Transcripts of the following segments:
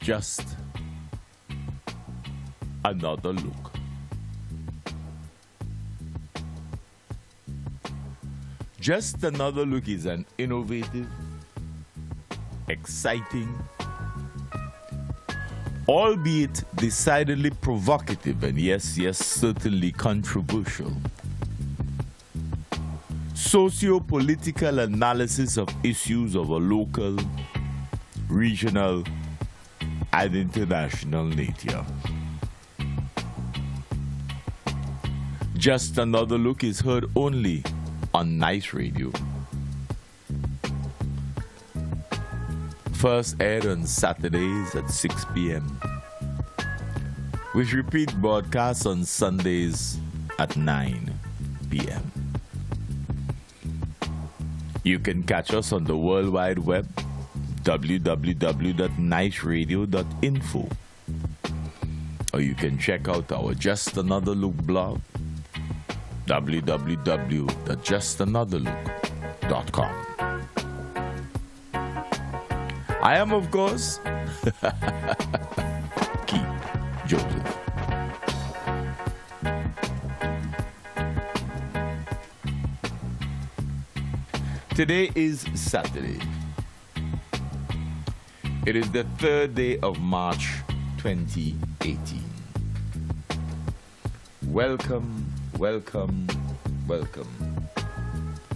Just another look. Just Another Look is an innovative, exciting, albeit decidedly provocative and yes, certainly controversial, socio-political analysis of issues of a local, regional, and international nature. Just Another Look is heard only on Nice Radio. First aired on Saturdays at 6 p.m. with repeat broadcasts on Sundays at 9 p.m. You can catch us on the World Wide Web, www.niceradio.info, or you can check out our Just Another Look blog, www.justanotherlook.com. I am, of course, Keith Joseph. Today is Saturday. It is the 3rd day of March 2018. Welcome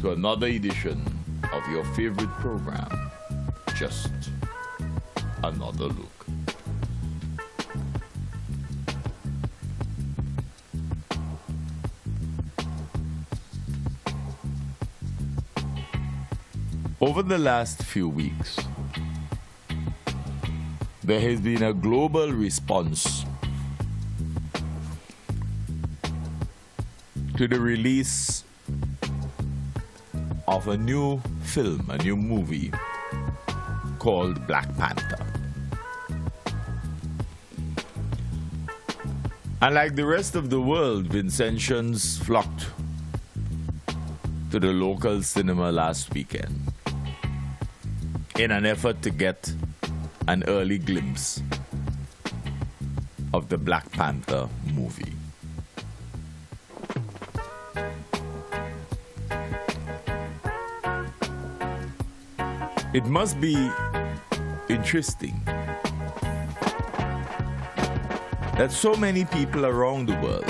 to another edition of your favorite program, Just Another Look. Over the last few weeks, there has been a global response to the release of a new film, a new movie called Black Panther. And like the rest of the world, Vincentians flocked to the local cinema last weekend in an effort to get an early glimpse of the Black Panther movie. It must be interesting that so many people around the world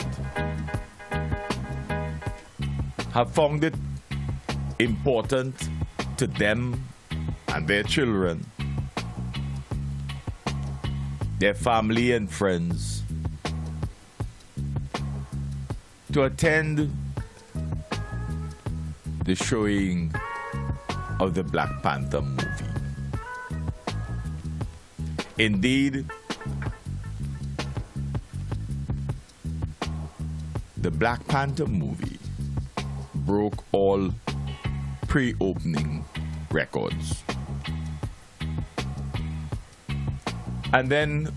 have found it important to them and their children, their family and friends, to attend the showing of the Black Panther movie. Indeed, the Black Panther movie broke all pre-opening records. And then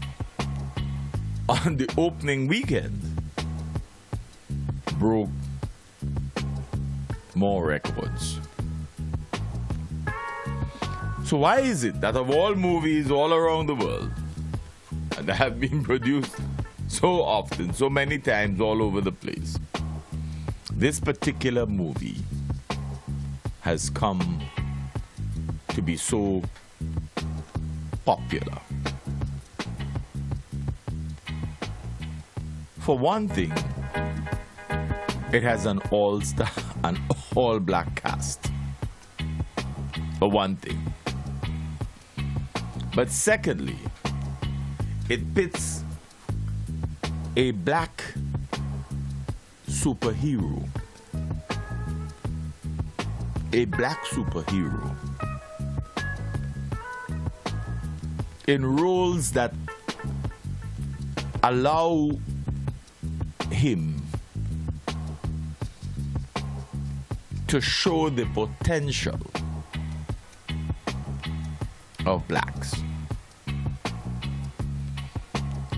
on the opening weekend, broke more records. So why is it that of all movies all around the world, and that have been produced so often, so many times all over the place, this particular movie has come to be so popular? For one thing, it has an all-star, an all-black cast. For one thing. But secondly, it pits a black superhero, in roles that allow him to show the potential of blacks.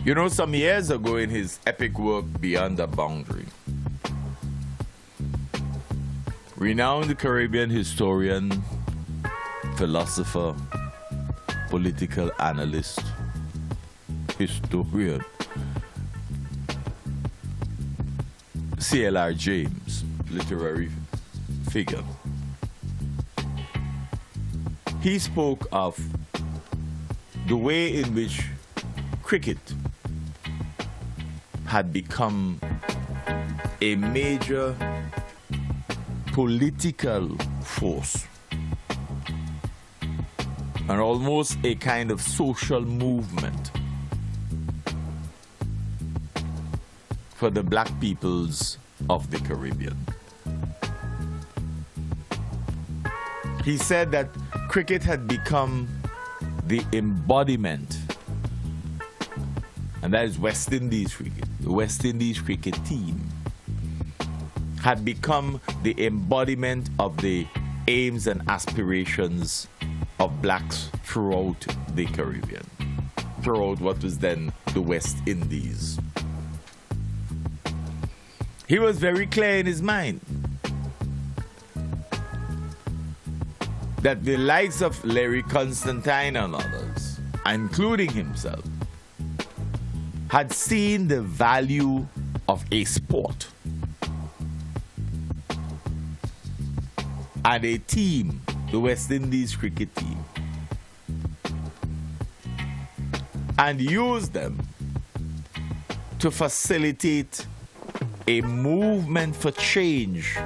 You know, some years ago in his epic work Beyond the Boundary, renowned Caribbean historian, philosopher, political analyst, historian, C.L.R. James, literary figure, he spoke of the way in which cricket had become a major political force and almost a kind of social movement for the black peoples of the Caribbean. He said that cricket had become the embodiment, and that is West Indies cricket. The West Indies cricket team had become the embodiment of the aims and aspirations of blacks throughout the Caribbean, throughout what was then the West Indies. He was very clear in his mind that the likes of Larry Constantine and others, including himself, had seen the value of a sport and a team, the West Indies cricket team, and used them to facilitate a movement for change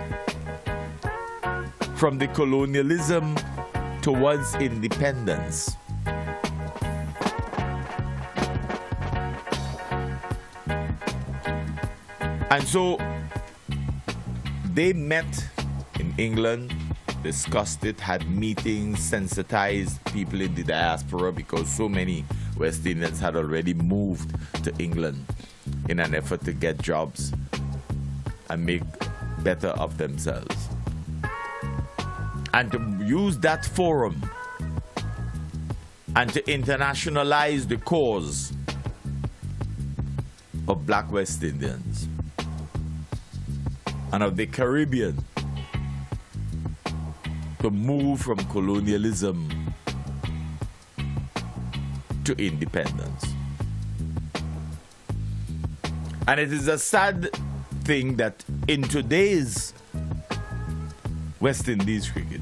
from the colonialism towards independence. And so they met in England, discussed it, had meetings, sensitized people in the diaspora, because so many West Indians had already moved to England in an effort to get jobs and make better of themselves. And to use that forum and to internationalize the cause of black West Indians and of the Caribbean, to move from colonialism to independence. And it is a sad thing that in today's West Indies cricket,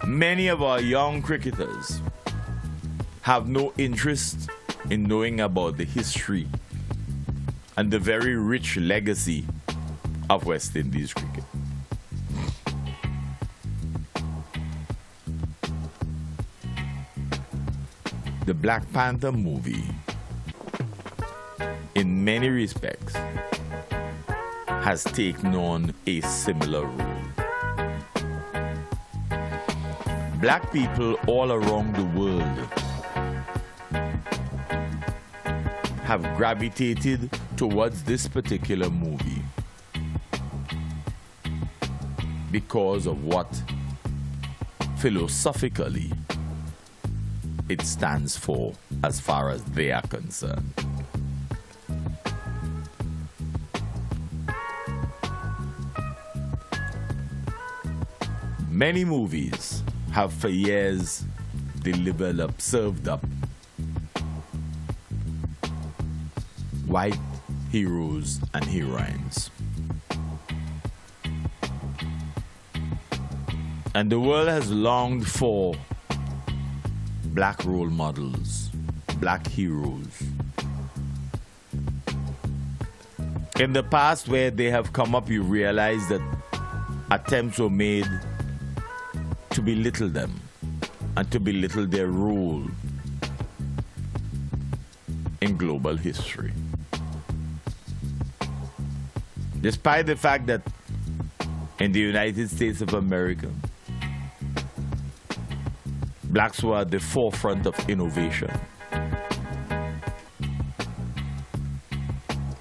many of our young cricketers have no interest in knowing about the history and the very rich legacy of West Indies cricket. The Black Panther movie, in many respects, has taken on a similar role. Black people all around the world have gravitated towards this particular movie because of what philosophically it stands for as far as they are concerned. Many movies have for years developed, served up white heroes and heroines. And the world has longed for black role models, black heroes. In the past, where they have come up, you realize that attempts were made to belittle them and to belittle their role in global history. Despite the fact that in the United States of America, blacks were at the forefront of innovation.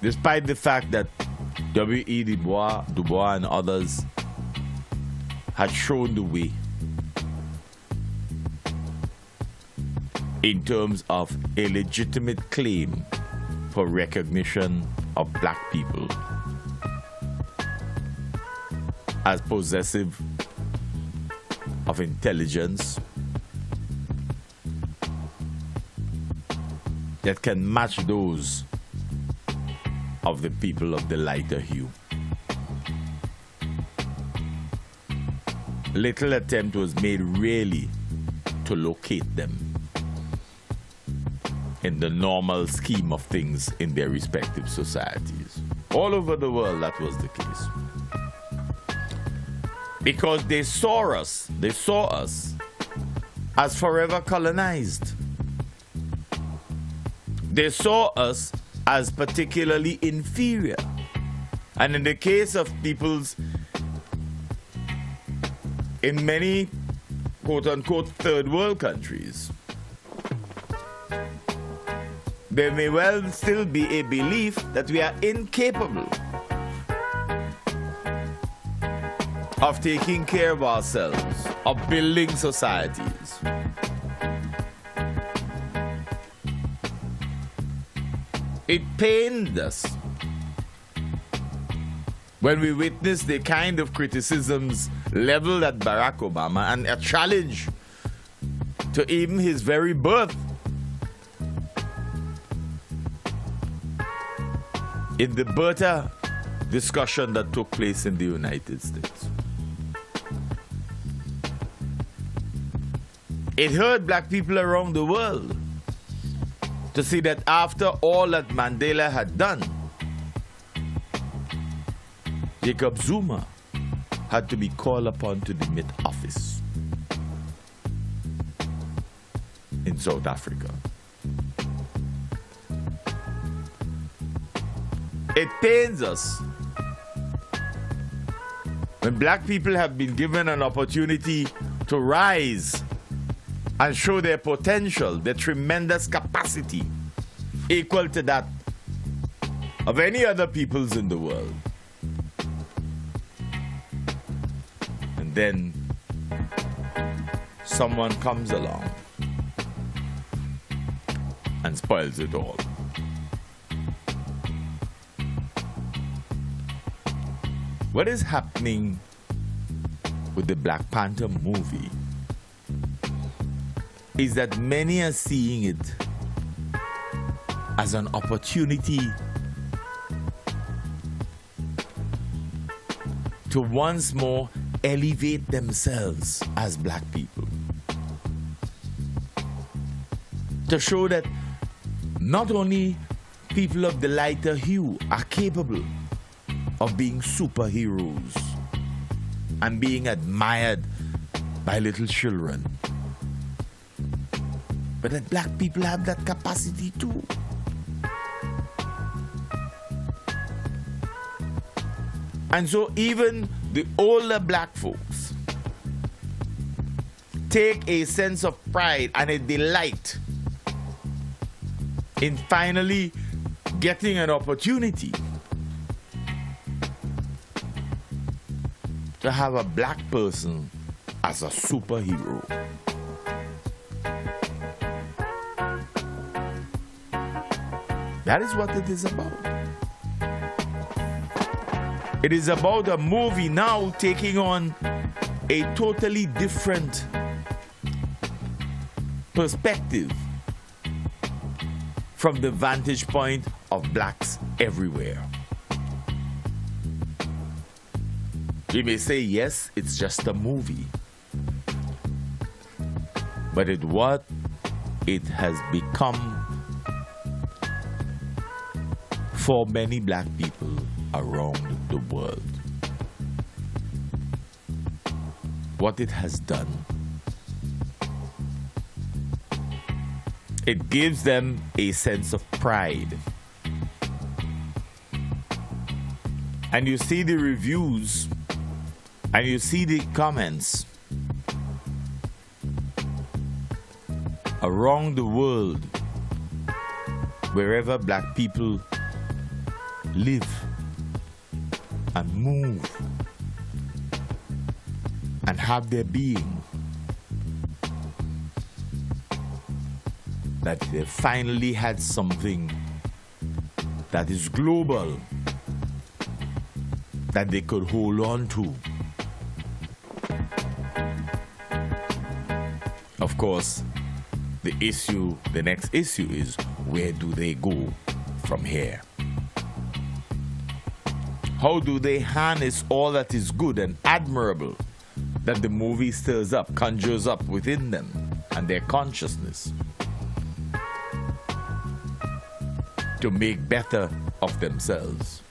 Despite the fact that W.E. Du Bois and others had shown the way in terms of a legitimate claim for recognition of black people as possessive of intelligence, that can match those of the people of the lighter hue. Little attempt was made really to locate them in the normal scheme of things in their respective societies. All over the world, that was the case. Because they saw us as forever colonized. They saw us as particularly inferior. And in the case of peoples in many quote-unquote third world countries, there may well still be a belief that we are incapable of taking care of ourselves, of building societies. It pained us when we witnessed the kind of criticisms leveled at Barack Obama and a challenge to even his very birth in the Bertha discussion that took place in the United States. It hurt black people around the world to see that after all that Mandela had done, Jacob Zuma had to be called upon to demit office in South Africa. It pains us when black people have been given an opportunity to rise and show their potential, their tremendous capacity, equal to that of any other peoples in the world. And then someone comes along and spoils it all. What is happening with the Black Panther movie is that many are seeing it as an opportunity to once more elevate themselves as black people. To show that not only people of the lighter hue are capable of being superheroes and being admired by little children, but that black people have that capacity too. And so even the older black folks take a sense of pride and a delight in finally getting an opportunity to have a black person as a superhero. That is what it is about. It is about a movie now taking on a totally different perspective from the vantage point of blacks everywhere. You may say, yes, it's just a movie. But what it has become for many black people around the world. What it has done. It gives them a sense of pride. And you see the reviews and you see the comments around the world, wherever black people live and move and have their being, that they finally had something that is global that they could hold on to. Of course, the next issue is, where do they go from here? How do they harness all that is good and admirable that the movie stirs up, conjures up within them and their consciousness, to make better of themselves,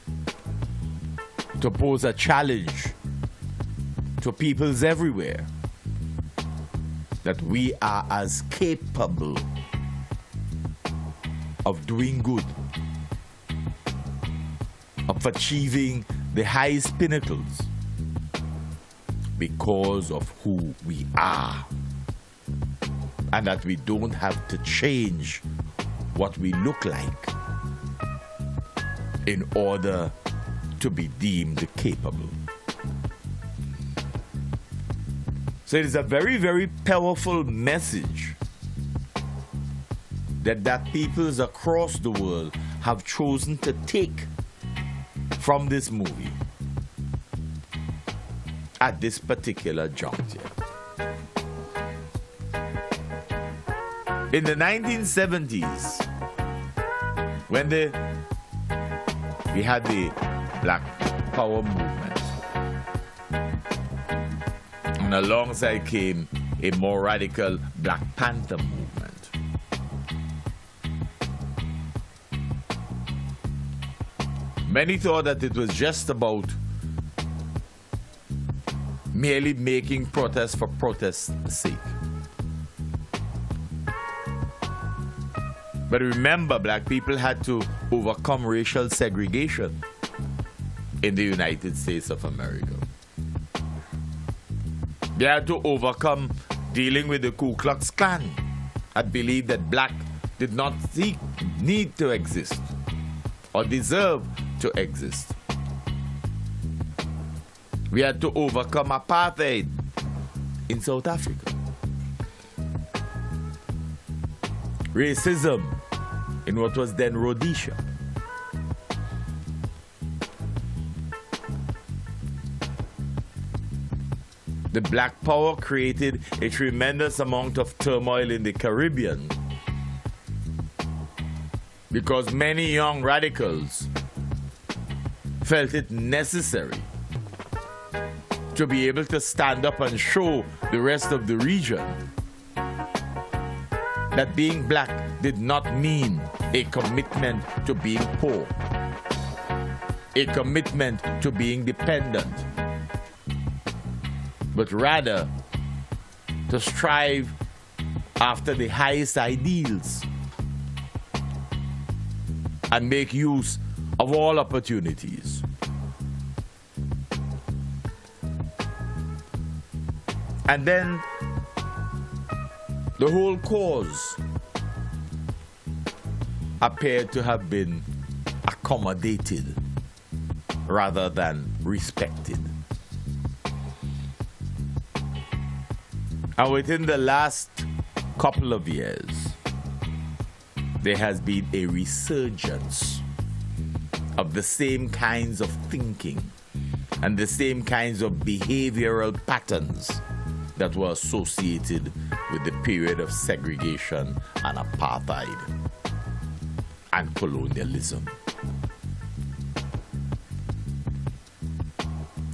to pose a challenge to peoples everywhere that we are as capable of doing good, of achieving the highest pinnacles because of who we are, and that we don't have to change what we look like in order to be deemed capable. So it is a very, very powerful message that peoples across the world have chosen to take from this movie at this particular juncture. In the 1970s, when we had the Black Power movement, and alongside came a more radical Black Panther movement. Many thought that it was just about merely making protests for protest's sake. But remember, black people had to overcome racial segregation in the United States of America. They had to overcome dealing with the Ku Klux Klan and believe that black did not need to exist or deserve to exist. We had to overcome apartheid in South Africa, racism in what was then Rhodesia, the Black Power created a tremendous amount of turmoil in the Caribbean because many young radicals felt it necessary to be able to stand up and show the rest of the region that being black did not mean a commitment to being poor, a commitment to being dependent, but rather to strive after the highest ideals and make use of all opportunities. And then the whole cause appeared to have been accommodated rather than respected. And within the last couple of years, there has been a resurgence of the same kinds of thinking and the same kinds of behavioral patterns that were associated with the period of segregation and apartheid and colonialism.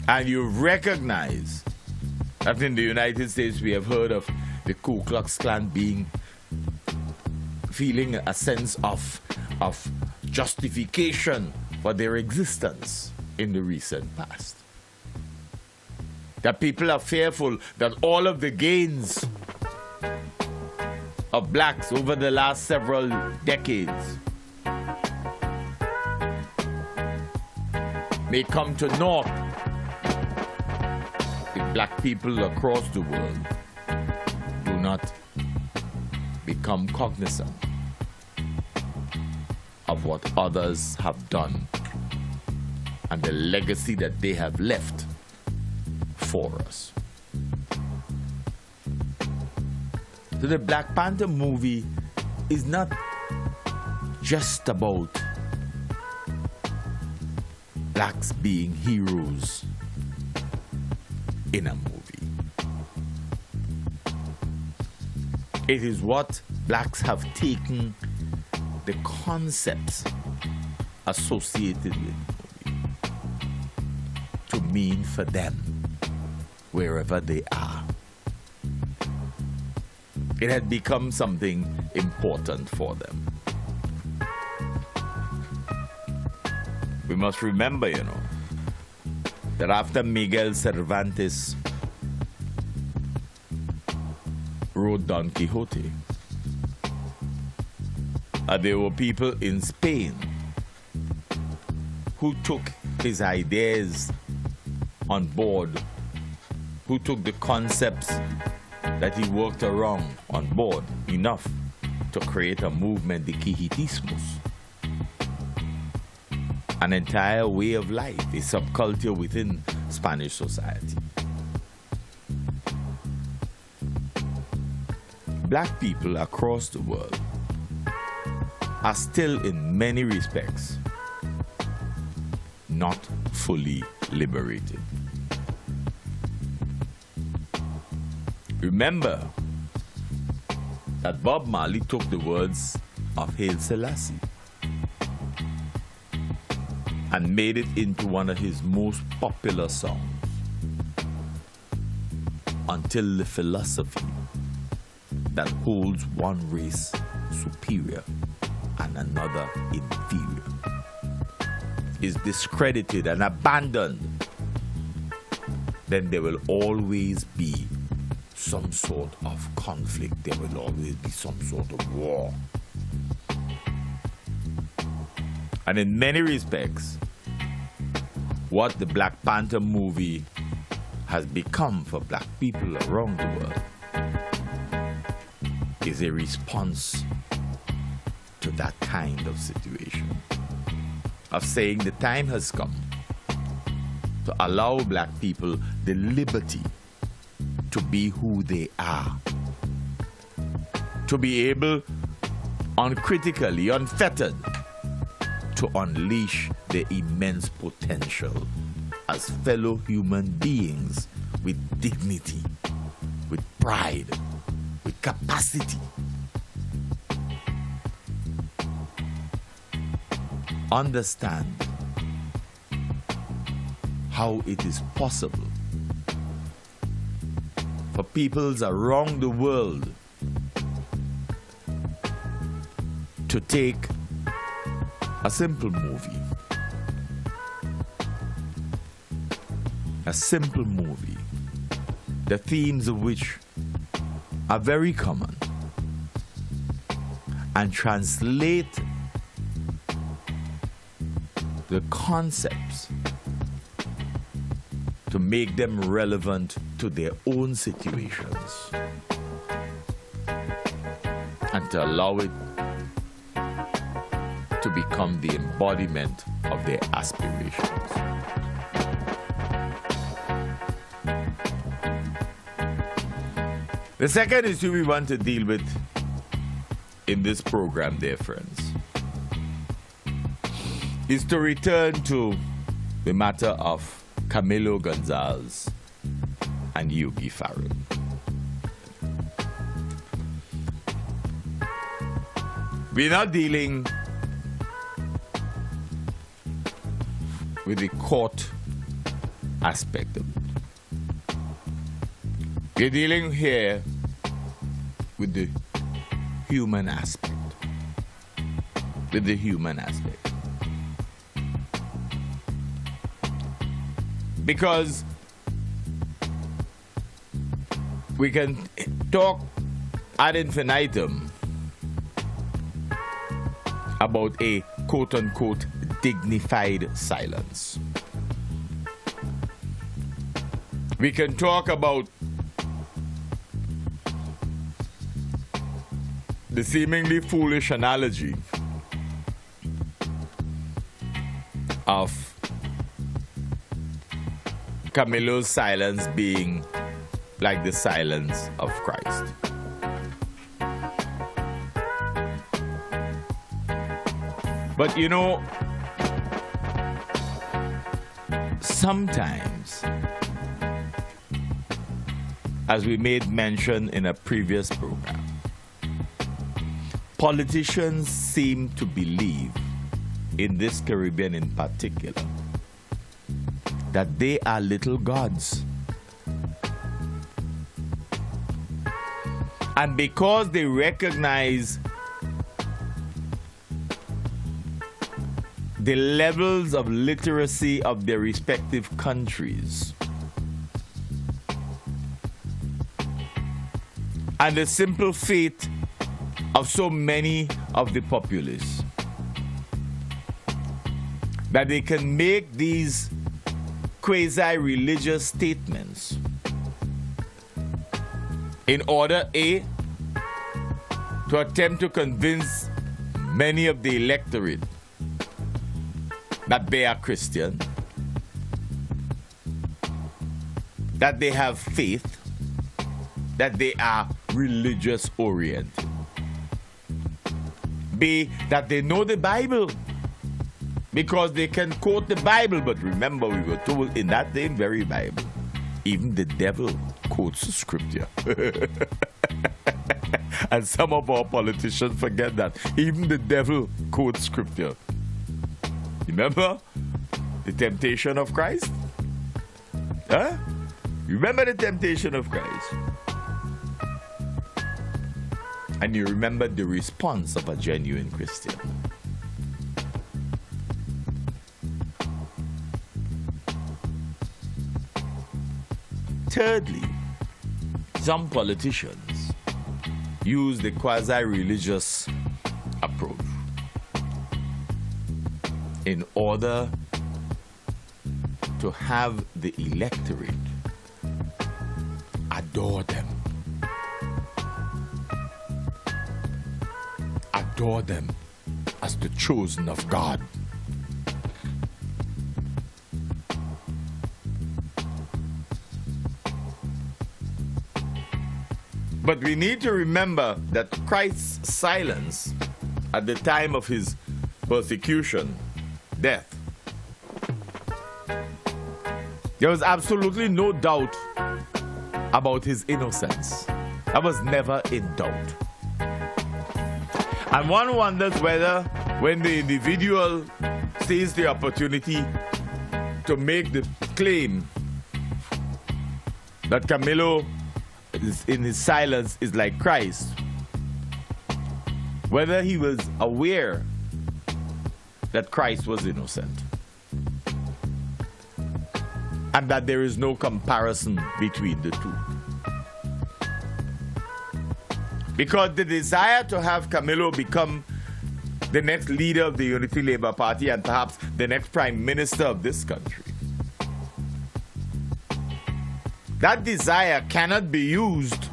And you recognize that in the United States we have heard of the Ku Klux Klan feeling a sense of justification for their existence in the recent past. That people are fearful that all of the gains of blacks over the last several decades may come to naught if black people across the world do not become cognizant of what others have done and the legacy that they have left for us. So the Black Panther movie is not just about blacks being heroes in a movie. It is what blacks have taken the concepts associated with movie to mean for them wherever they are. It had become something important for them. We must remember, that after Miguel Cervantes wrote Don Quixote, there were people in Spain who took his ideas on board, who took the concepts that he worked around on board enough to create a movement, the Quijotismos. An entire way of life, a subculture within Spanish society. Black people across the world are still, in many respects, not fully liberated. Remember that Bob Marley took the words of Haile Selassie and made it into one of his most popular songs, until the philosophy that holds one race superior and another inferior is discredited and abandoned, then there will always be some sort of conflict. There will always be some sort of war. And in many respects, what the Black Panther movie has become for black people around the world is a response to that kind of situation, of saying the time has come to allow black people the liberty to be who they are, to be able, uncritically, unfettered, to unleash their immense potential as fellow human beings with dignity, with pride, with capacity. Understand how it is possible for peoples around the world to take a simple movie, the themes of which are very common, and translate the concepts to make them relevant to their own situations, and to allow it to become the embodiment of their aspirations. The second issue we want to deal with in this program, dear friends, is to return to the matter of Camilo Gonzalez and Yogi Farrell. We're not dealing with the court aspect of it. We're dealing here with the human aspect. Because we can talk ad infinitum about a quote-unquote dignified silence. We can talk about the seemingly foolish analogy of Camilo's silence being like the silence of Christ. But sometimes, as we made mention in a previous program, Politicians seem to believe, in this Caribbean in particular, that they are little gods. And because they recognize the levels of literacy of their respective countries and the simple fate of so many of the populace, that they can make these quasi-religious statements in order, A, to attempt to convince many of the electorate that they are Christian, that they have faith, that they are religious oriented. B, that they know the Bible because they can quote the Bible. But remember, we were told in that same very Bible, even the devil quotes the scripture. And some of our politicians forget that. Even the devil quotes scripture. Remember the temptation of Christ? Huh? Remember the temptation of Christ? And you remember the response of a genuine Christian. Thirdly, some politicians use the quasi-religious approach in order to have the electorate adore them. Adore them as the chosen of God. But we need to remember that Christ's silence at the time of his persecution, death, there was absolutely no doubt about his innocence. That was never in doubt. And one wonders whether when the individual sees the opportunity to make the claim that Camilo in his silence is like Christ, whether he was aware that Christ was innocent and that there is no comparison between the two. Because the desire to have Camilo become the next leader of the Unity Labour Party and perhaps the next prime minister of this country, that desire cannot be used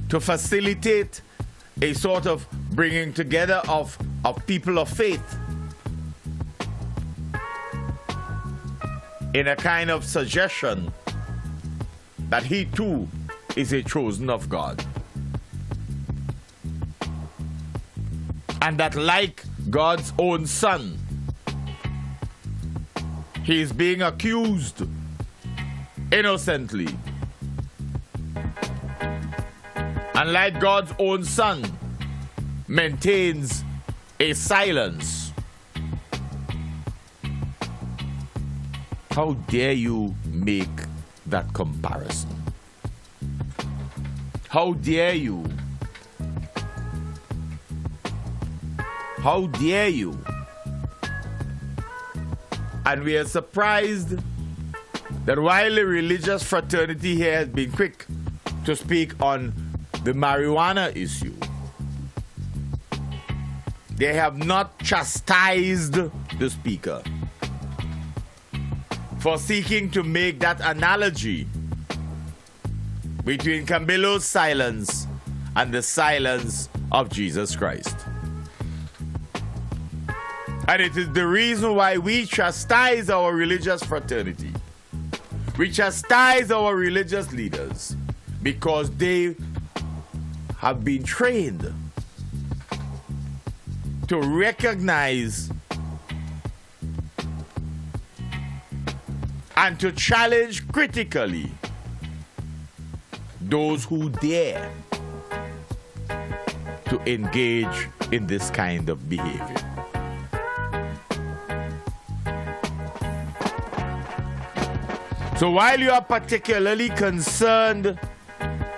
to facilitate a sort of bringing together of people of faith in a kind of suggestion that he too is a chosen of God. And that like God's own son, he is being accused innocently. And like God's own son, maintains a silence. How dare you make that comparison? How dare you? How dare you? And we are surprised that while the religious fraternity here has been quick to speak on the marijuana issue, they have not chastised the speaker for seeking to make that analogy between Camilo's silence and the silence of Jesus Christ. And it is the reason why we chastise our religious fraternity. We chastise our religious leaders because they have been trained to recognize and to challenge critically those who dare to engage in this kind of behavior. So while you are particularly concerned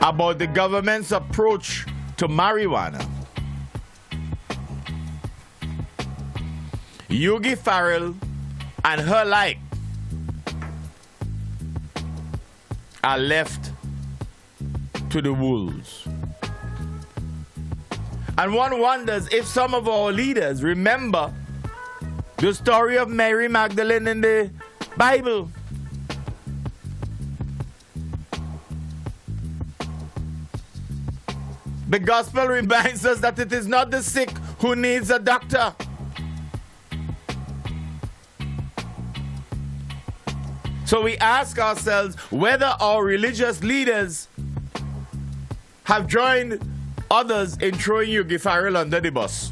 about the government's approach to marijuana, Yogi Farrell and her like are left to the wolves. And one wonders if some of our leaders remember the story of Mary Magdalene in the Bible. The gospel reminds us that it is not the sick who needs a doctor. So we ask ourselves whether our religious leaders have joined others in throwing Yogi Farrell under the bus,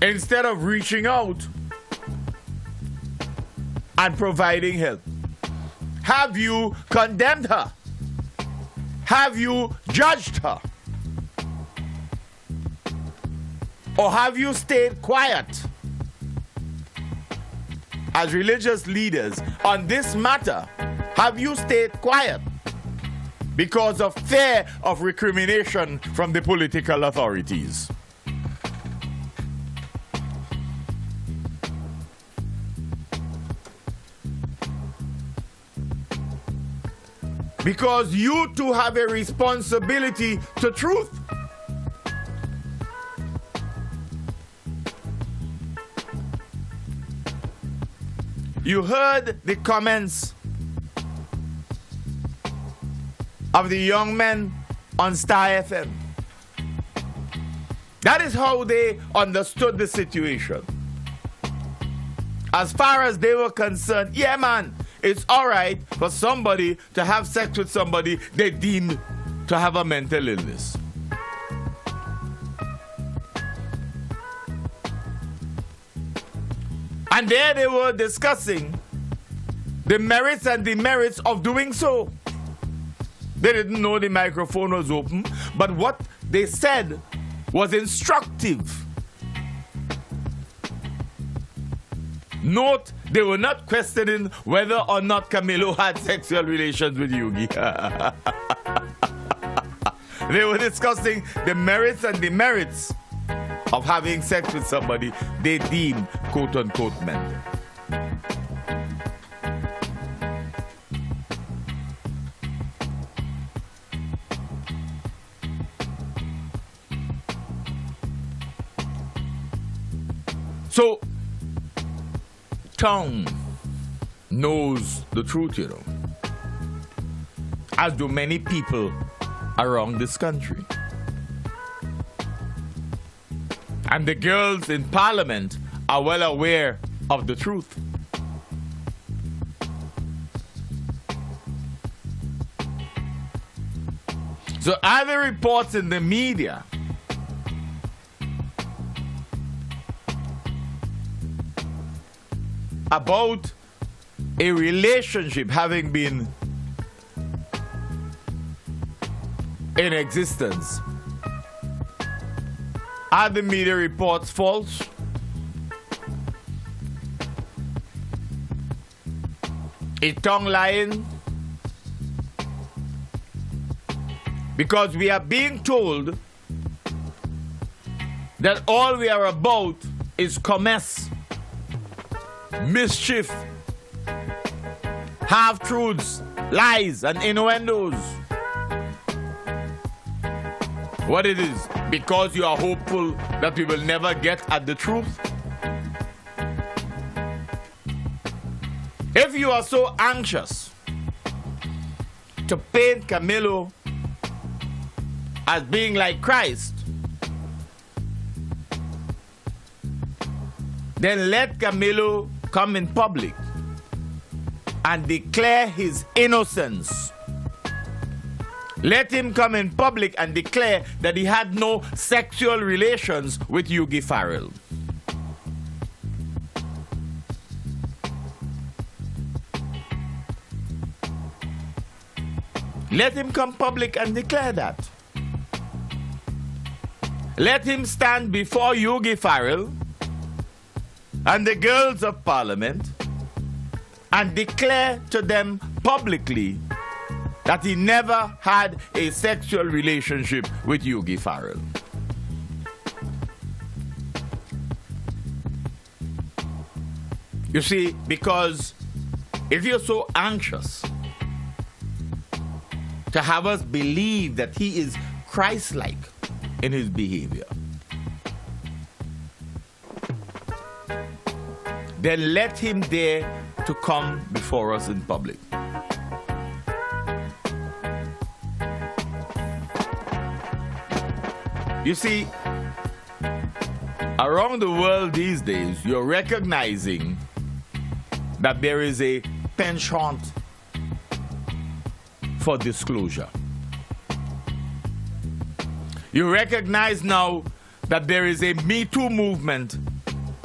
instead of reaching out and providing help. Have you condemned her? Have you judged her? Or have you stayed quiet as religious leaders on this matter? Have you stayed quiet because of fear of recrimination from the political authorities? Because you too have a responsibility to truth. You heard the comments of the young men on Star FM. That is how they understood the situation. As far as they were concerned, yeah man, it's all right for somebody to have sex with somebody they deem to have a mental illness. And there they were discussing the merits and demerits of doing so. They didn't know the microphone was open, but what they said was instructive. Note, they were not questioning whether or not Camilo had sexual relations with Yogi. They were discussing the merits and demerits of having sex with somebody they deemed quote-unquote mental. So, tongue knows the truth, you know, as do many people around this country. And the girls in Parliament are well aware of the truth. So are there reports in the media about a relationship having been in existence? Are the media reports false? Is tongue lying? Because we are being told that all we are about is commerce, mischief, half-truths, lies, and innuendos. What it is? Because you are hopeful that we will never get at the truth? If you are so anxious to paint Camilo as being like Christ, then let Camilo come in public and declare his innocence. Let him come in public and declare that he had no sexual relations with Yogi Farrell. Let him come public and declare that. Let him stand before Yogi Farrell and the girls of Parliament and declare to them publicly that he never had a sexual relationship with Yogi Farrell. You see, because if you're so anxious to have us believe that he is Christ-like in his behavior, then let him dare to come before us in public. You see, around the world these days, you're recognizing that there is a penchant for disclosure. You recognize now that there is a Me Too movement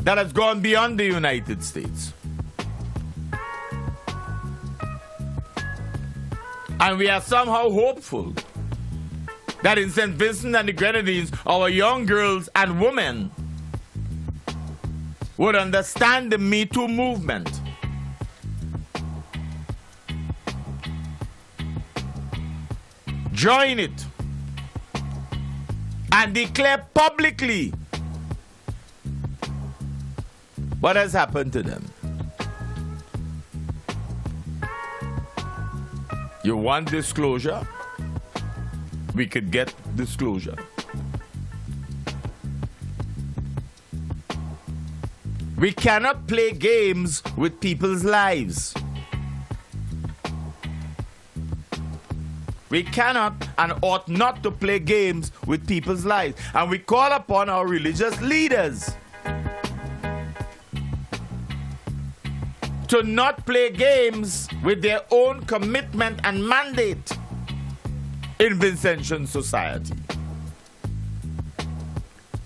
that has gone beyond the United States. And we are somehow hopeful that in St. Vincent and the Grenadines, our young girls and women would understand the Me Too movement. Join it and declare publicly what has happened to them. You want disclosure? We could get disclosure. We cannot play games with people's lives. We cannot and ought not to play games with people's lives. And we call upon our religious leaders to not play games with their own commitment and mandate in Vincentian society.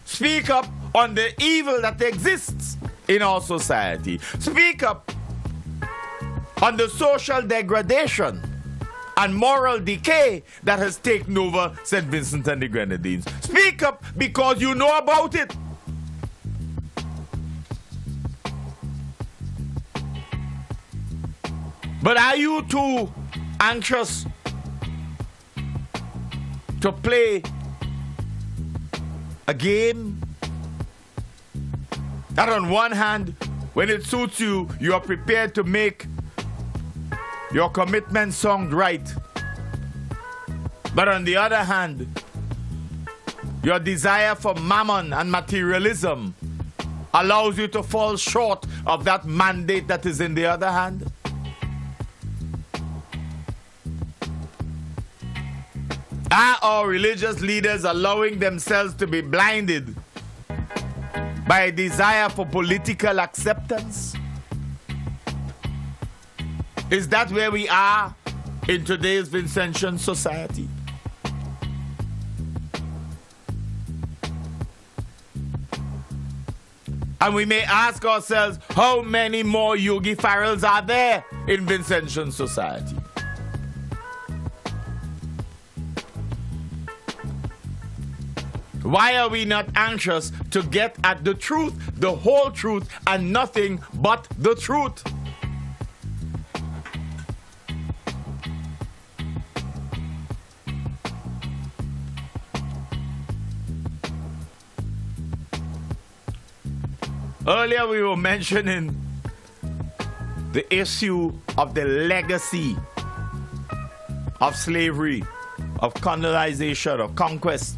Speak up on the evil that exists in our society. Speak up on the social degradation and moral decay that has taken over St. Vincent and the Grenadines. Speak up because you know about it. But are you too anxious to play a game that on one hand, when it suits you, you are prepared to make your commitment sound right. But on the other hand, your desire for mammon and materialism allows you to fall short of that mandate that is in the other hand? Are our religious leaders allowing themselves to be blinded by a desire for political acceptance? Is that where we are in today's Vincentian society? And we may ask ourselves, how many more Yogi Farrells are there in Vincentian society? Why are we not anxious to get at the truth, the whole truth, and nothing but the truth? Earlier we were mentioning the issue of the legacy of slavery, of colonization, of conquest,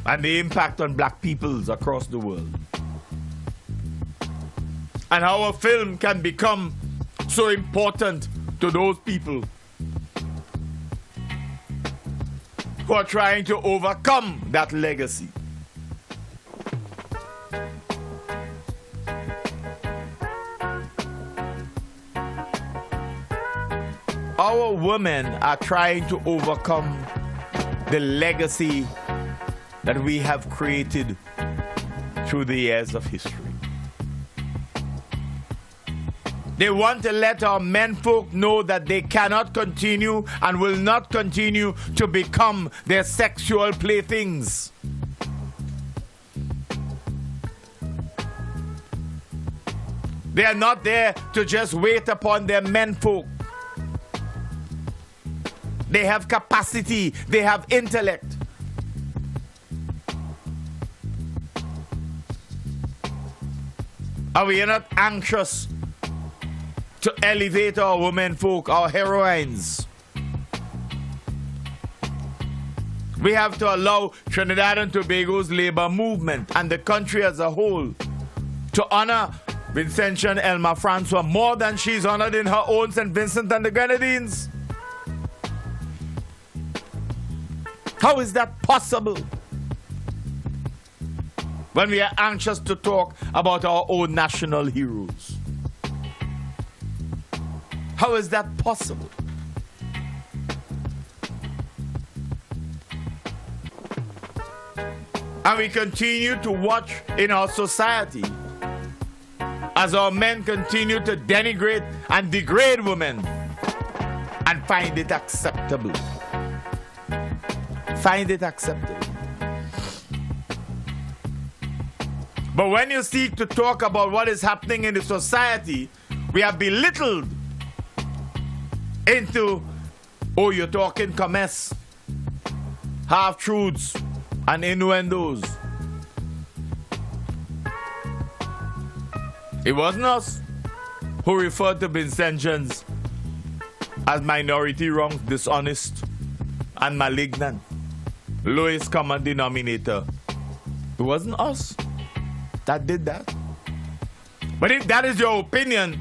and the impact on black peoples across the world. And how a film can become so important to those people who are trying to overcome that legacy. Our women are trying to overcome the legacy that we have created through the years of history. They want to let our menfolk know that they cannot continue and will not continue to become their sexual playthings. They are not there to just wait upon their menfolk. They have capacity, they have intellect. And we are not anxious to elevate our women folk, our heroines. We have to allow Trinidad and Tobago's labor movement and the country as a whole to honor Vincentian Elma Francois more than she's honored in her own St. Vincent and the Grenadines. How is that possible? When we are anxious to talk about our own national heroes. How is that possible? And we continue to watch in our society as our men continue to denigrate and degrade women and find it acceptable. Find it acceptable. But when you seek to talk about what is happening in the society, we are belittled into, oh, you're talking commerce, half-truths, and innuendos. It wasn't us who referred to Vincentians as minority wrongs, dishonest, and malignant. Lowest common denominator. It wasn't us that did that. But if that is your opinion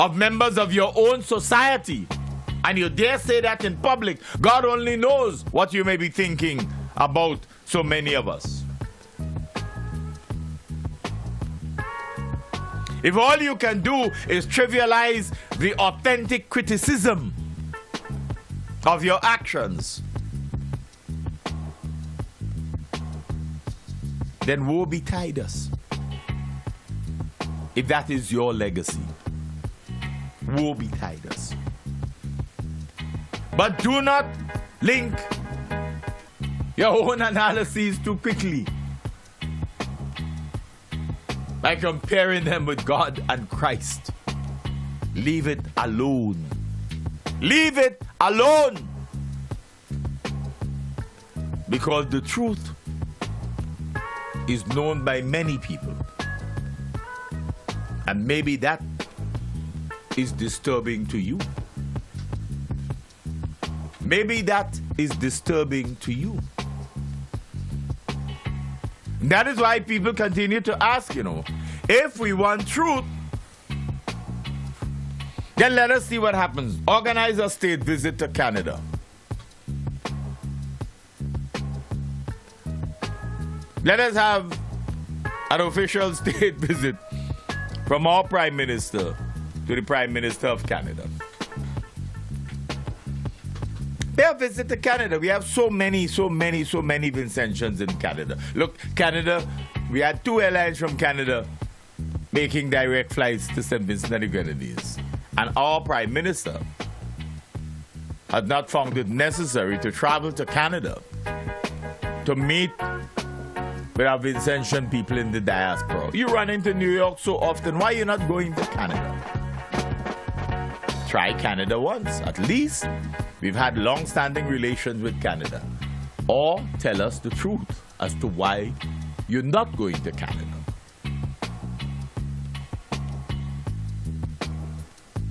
of members of your own society, and you dare say that in public, God only knows what you may be thinking about so many of us. If all you can do is trivialize the authentic criticism of your actions, then woe betide us. If that is your legacy, woe betide us. But do not link your own analyses too quickly by comparing them with God and Christ. Leave it alone. Leave it alone. Because the truth is known by many people. And maybe that is disturbing to you. Maybe that is disturbing to you. That is why people continue to ask, if we want truth, then let us see what happens. Organize a state visit to Canada. Let us have an official state visit from our Prime Minister to the Prime Minister of Canada. Pay a visit to Canada. We have so many Vincentians in Canada. Look, Canada, we had 2 airlines from Canada making direct flights to St. Vincent and the Grenadines. And our Prime Minister had not found it necessary to travel to Canada to meet with our Vincentian people in the diaspora. You run into New York so often, why are you not going to Canada? Try Canada once, at least. We've had long-standing relations with Canada. Or tell us the truth as to why you're not going to Canada.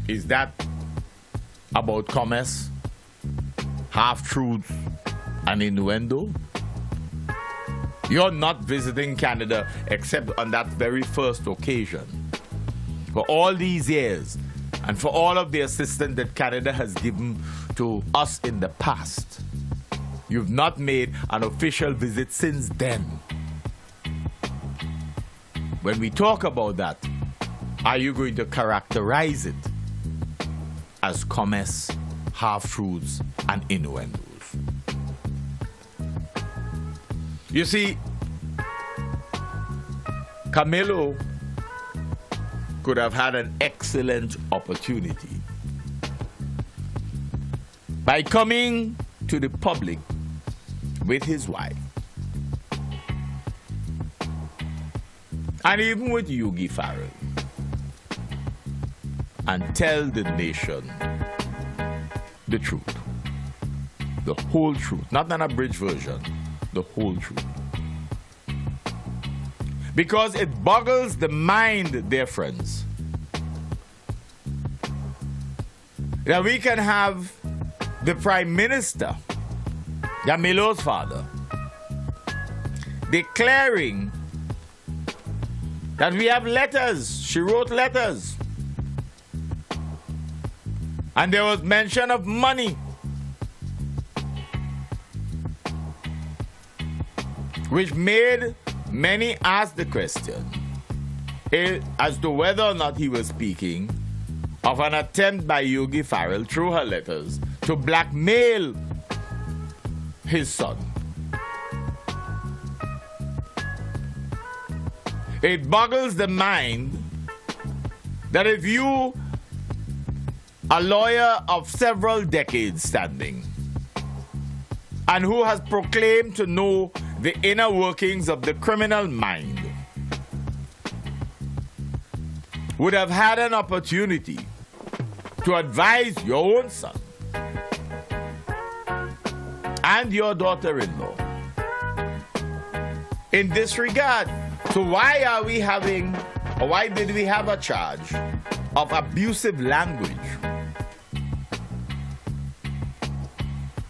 Is that about commerce, half-truths, and innuendo? You're not visiting Canada except on that very first occasion. For all these years, and for all of the assistance that Canada has given to us in the past, you've not made an official visit since then. When we talk about that, are you going to characterize it as commerce, half-truths, and innuendos? You see, Camilo could have had an excellent opportunity by coming to the public with his wife and even with Yogi Farrell and tell the nation the truth, the whole truth, not an abridged version, the whole truth. Because it boggles the mind, dear friends, that we can have the Prime Minister, Yamilo's father, declaring that we have letters. She wrote letters. And there was mention of money, which made many ask the question as to whether or not he was speaking of an attempt by Yogi Farrell through her letters to blackmail his son. It boggles the mind that if you, a lawyer of several decades standing, and who has proclaimed to know the inner workings of the criminal mind, would have had an opportunity to advise your own son and your daughter-in-law in this regard. So why are we having, or why did we have a charge of abusive language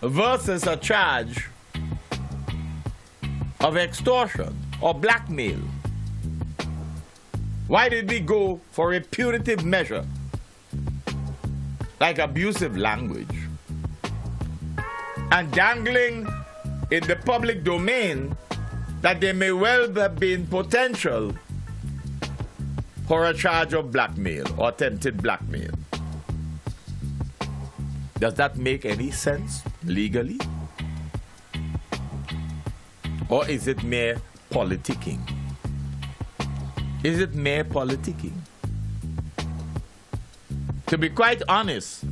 versus a charge of extortion or blackmail? Why did we go for a punitive measure like abusive language and dangling in the public domain that there may well have been potential for a charge of blackmail or attempted blackmail? Does that make any sense legally? Or is it mere politicking? Is it mere politicking? To be quite honest,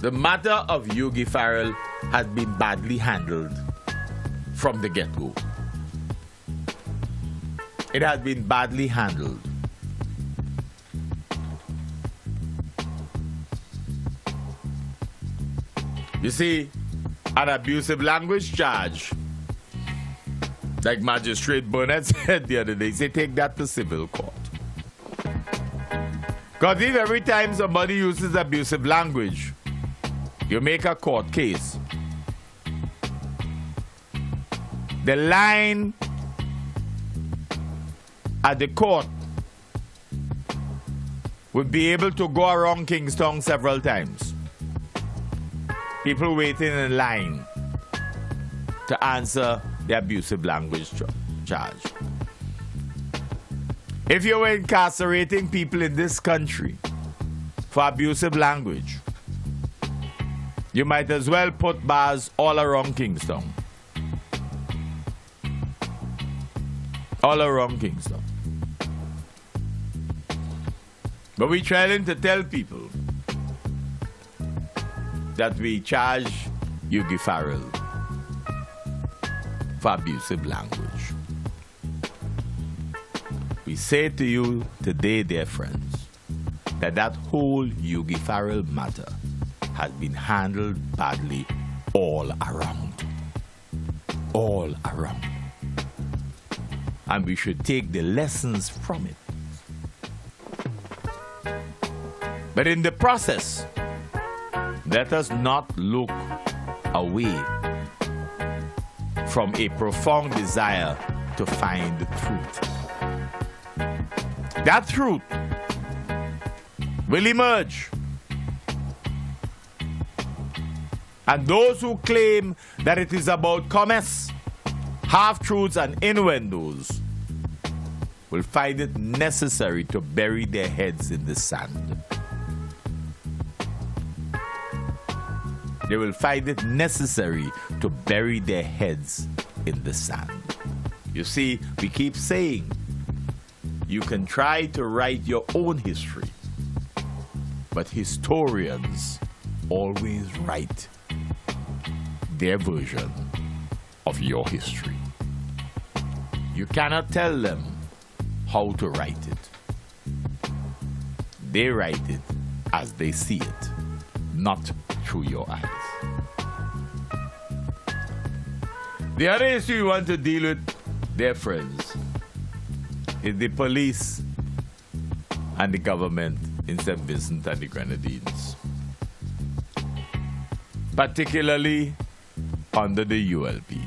the matter of Yogi Farrell has been badly handled from the get-go. It has been badly handled. You see, an abusive language charge, like Magistrate Burnett said the other day, say take that to civil court. Because if every time somebody uses abusive language, you make a court case, the line at the court would be able to go around Kingston several times. People waiting in line to answer the abusive language charge. If you were incarcerating people in this country for abusive language, you might as well put bars all around Kingston. All around Kingston. But we're trying to tell people that we charge Yogi Farrell for abusive language. We say to you today, dear friends, that whole Yogi Farrell matter has been handled badly all around. All around. And we should take the lessons from it. But in the process, let us not look away from a profound desire to find the truth. That truth will emerge. And those who claim that it is about commerce, half-truths and innuendos will find it necessary to bury their heads in the sand. They will find it necessary to bury their heads in the sand. You see, we keep saying You can try to write your own history, but historians always write their version of your history. You cannot tell them how to write it. They write it as they see it, not through your eyes. The other issue you want to deal with, dear friends, is the police and the government in St. Vincent and the Grenadines, particularly under the ULP.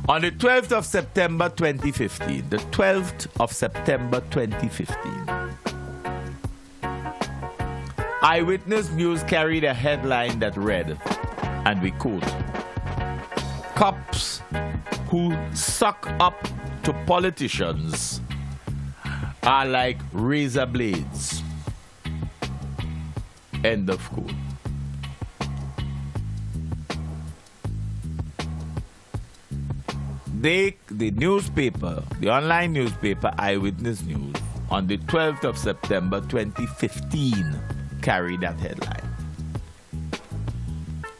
On the 12th of September 2015, the 12th of September 2015, Eyewitness News carried a headline that read, and we quote, "Cops who suck up to politicians are like razor blades." End of quote. The newspaper, the online newspaper Eyewitness News, on the 12th of September 2015 carried that headline.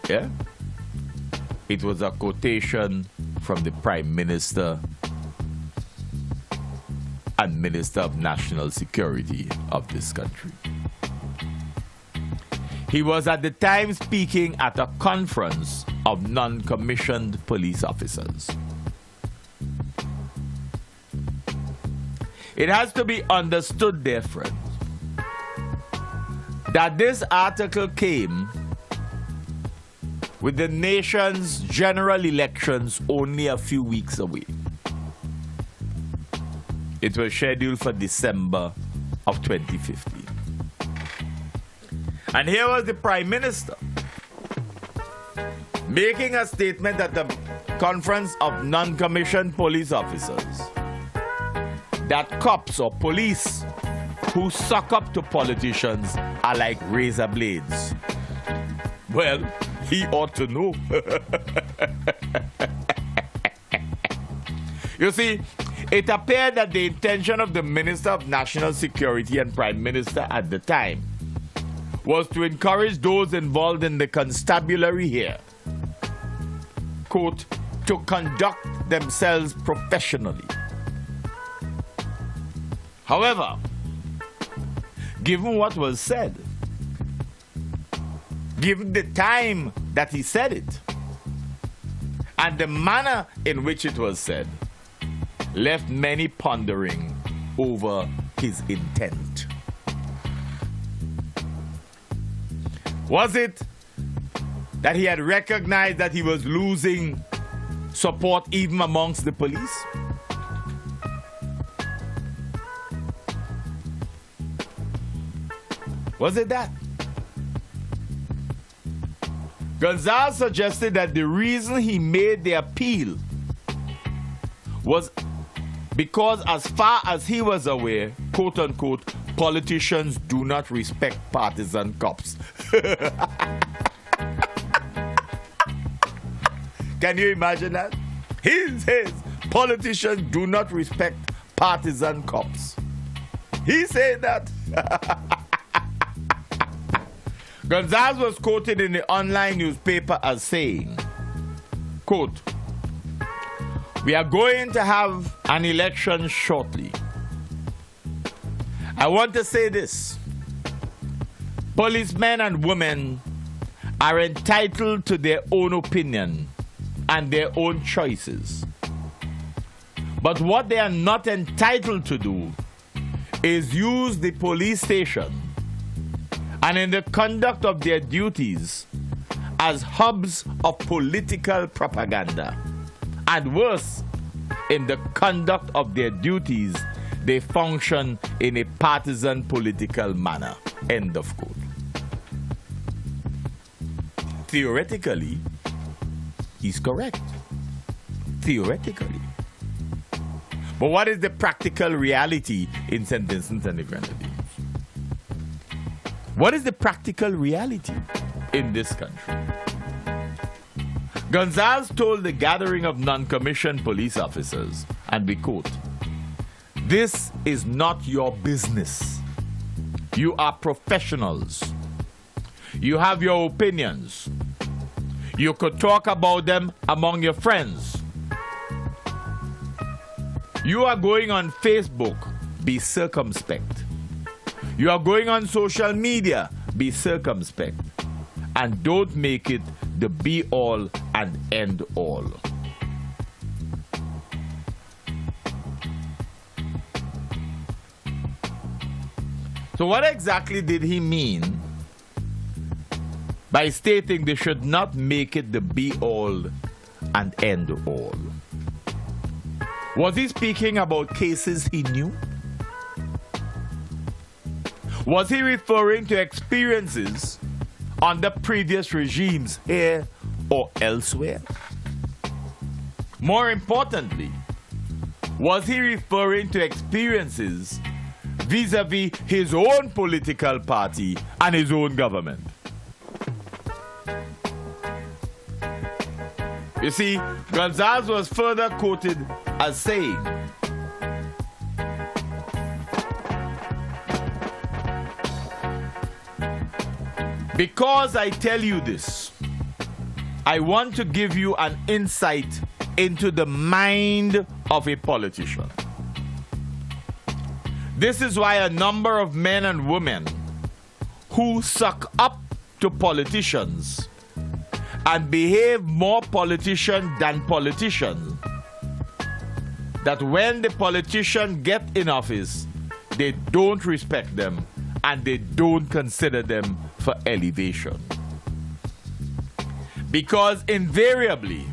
Yeah? It was a quotation from the Prime Minister and Minister of National Security of this country. He was at the time speaking at a conference of non-commissioned police officers. It has to be understood, dear friends, that this article came with the nation's general elections only a few weeks away. It was scheduled for December of 2015. And here was the Prime Minister making a statement at the conference of non-commissioned police officers that cops or police who suck up to politicians are like razor blades. Well, he ought to know. You see, it appeared that the intention of the Minister of National Security and Prime Minister at the time was to encourage those involved in the constabulary here, quote, to conduct themselves professionally. However, given what was said, given the time that he said it, and the manner in which it was said, left many pondering over his intent. Was it that he had recognized that he was losing support even amongst the police? Was it that? Gonzalez suggested that the reason he made the appeal was because, as far as he was aware, quote unquote, politicians do not respect partisan cops. Can you imagine that? He says politicians do not respect partisan cops. He said that. Gonzalez was quoted in the online newspaper as saying, quote, "We are going to have an election shortly. I want to say this. Policemen and women are entitled to their own opinion and their own choices. But what they are not entitled to do is use the police station and in the conduct of their duties as hubs of political propaganda. And worse, in the conduct of their duties, they function in a partisan political manner." End of quote. Theoretically, he's correct. Theoretically. But what is the practical reality in St. Vincent and the Grenadines? What is the practical reality in this country? Gonzalez told the gathering of non-commissioned police officers, and we quote, This is not your business. You are professionals. You have your opinions. You could talk about them among your friends. You are going on Facebook, be circumspect. You are going on social media, be circumspect. And don't make it the be-all and end-all. So what exactly did he mean by stating they should not make it the be-all and end-all? Was he speaking about cases he knew? Was he referring to experiences under previous regimes here or elsewhere? More importantly, was he referring to experiences vis-a-vis his own political party and his own government? You see, Gonzalez was further quoted as saying, "Because I tell you this, I want to give you an insight into the mind of a politician. This is why a number of men and women who suck up to politicians and behave more politician than politician, that when the politician get in office, they don't respect them and they don't consider them for elevation. Because invariably,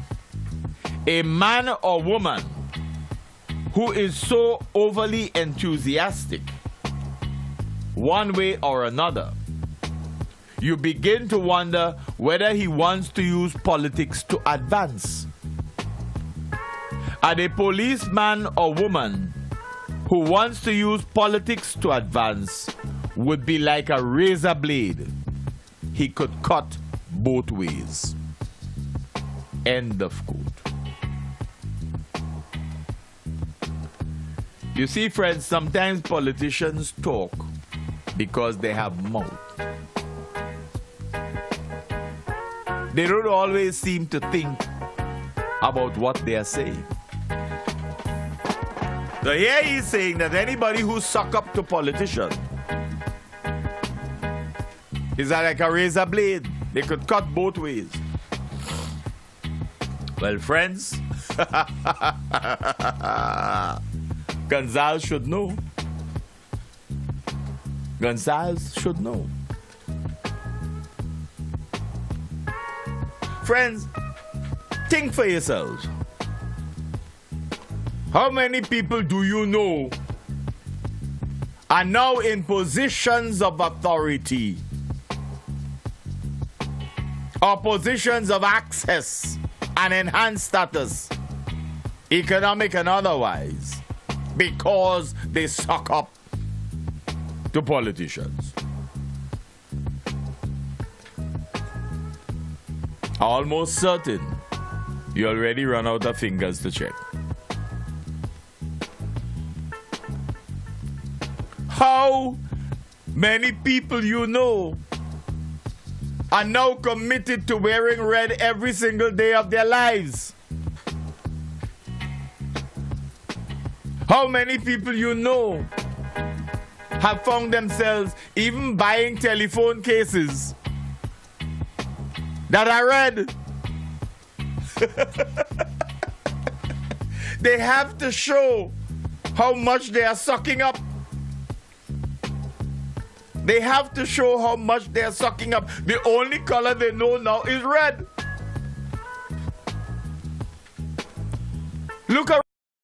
a man or woman who is so overly enthusiastic, one way or another, you begin to wonder whether he wants to use politics to advance. And a policeman or woman who wants to use politics to advance would be like a razor blade. He could cut both ways." End of quote. You see, friends, sometimes politicians talk because they have mouth. They don't always seem to think about what they are saying. So here he's saying that anybody who suck up to politicians is like a razor blade. They could cut both ways. Well, friends, Gonzalez should know. Gonzalez should know. Friends, think for yourselves. How many people do you know are now in positions of authority or positions of access and enhanced status, economic and otherwise, because they suck up to politicians? Almost certain you already run out of fingers to check. How many people you know are now committed to wearing red every single day of their lives? How many people you know have found themselves even buying telephone cases that are red? They have to show how much they are sucking up. They have to show how much they are sucking up. The only color they know now is red. Look around.